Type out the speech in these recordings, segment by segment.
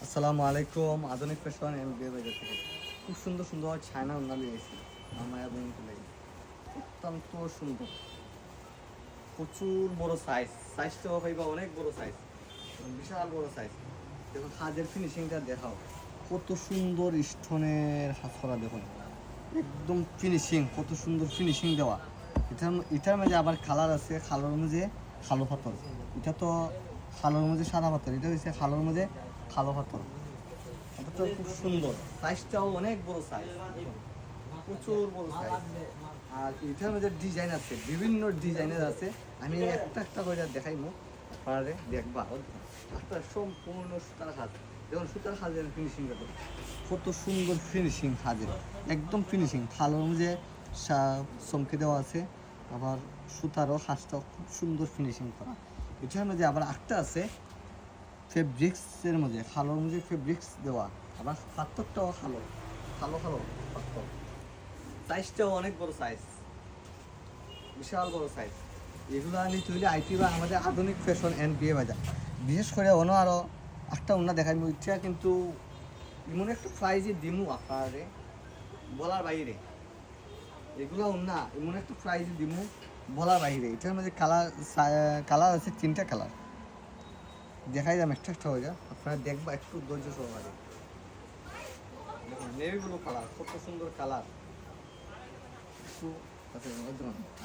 আসসালামু আলাইকুম। আধুনিক ফ্যাশন এন্ড বিয়ে বাজার থেকে খুব সুন্দর সুন্দর ছায়না ওড়না নিয়ে এসেছি আমার আধুনিক লাগে অত্যন্ত সুন্দর, প্রচুর বড় সাইজটাও পাইবা অনেক বড় সাইজ, বিশাল বড় সাইজ। দেখুন হাতের ফিনিশিংটা দেখাও, কত সুন্দর স্টোনের হাত করা। দেখুন একদম ফিনিশিং, কত সুন্দর ফিনিশিং দেওয়া। এটার মাঝে আবার কালার আছে, কালোর মাঝে কালো পাথর। এটা তো কালোর মাঝে সাদা পাথর, এটা হচ্ছে কালোর মাঝে কালো পাথর। এটা তো খুব সুন্দর, সাইজটাও অনেক বড় সাইজ, প্রচুর বড় সাইজ। আর এটার মধ্যে ডিজাইন আছে, বিভিন্ন ডিজাইনের আছে। আমি একটা একটা করে দেখাইবো, আপনারা দেখবা। একটা সম্পূর্ণ সুতার হাত, যেমন সুতার হাতের ফিনিশিং দেখো, কত সুন্দর ফিনিশিং হাতের, একদম ফিনিশিং। খালোর মধ্যে চমকে দেওয়া আছে, আবার সুতারও হাঁসটাও খুব সুন্দর ফিনিশিং করা। এটার মধ্যে আবার একটা আছে ফেব্রিক্সের মধ্যে, খালোর মধ্যে ফেব্রিক্স দেওয়া, আবার পাথরটাও খালো খালো খালো পাথর। সাইজটাও অনেক বড় সাইজ, বিশাল বড় সাইজ। এগুলো আমি তৈরি আইটি বা আমাদের আধুনিক ফ্যাশন অ্যান্ড বিয়ে বাজার। বিশেষ করে অন্য আরও একটা অন্য দেখাই, ইচ্ছা কিন্তু এমন একটা প্রাইজে দিমু আপনারে বলার বাইরে। এগুলো অন্য এমন একটা প্রাইজে দিমু বলার বাইরে। এটার মধ্যে কালার আছে 3টা কালার, দেখাই যাম একটা একটা হয়ে যায়, আপনারা দেখবা একটু ধৈর্য সহকারে। নেভি ব্লু কালার, কত সুন্দর কালার।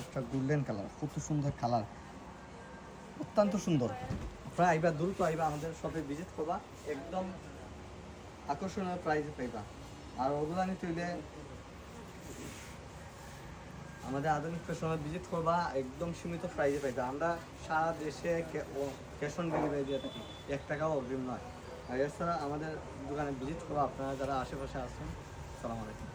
একটা গোল্ডেন কালার, কত সুন্দর কালার, অত্যন্ত সুন্দর। আপনারা আইবা, দ্রুত আইবা, আমাদের শপে ভিজিট করবা, একদম আকর্ষণীয় প্রাইজে পাইবা। আর ওগুলো নিতে হইলে আমাদের আধুনিক ফ্যাশনে ভিজিট করবা, একদম সীমিত প্রাইজে পাইবা। আমরা সারা দেশে ক্যাশ অন ডেলিভারি দিয়ে থাকি, 1 টাকাও অগ্রিম নয়। আর এছাড়া আমাদের দোকানে ভিজিট করবা আপনারা যারা আশেপাশে আছেন। আসসালামু আলাইকুম।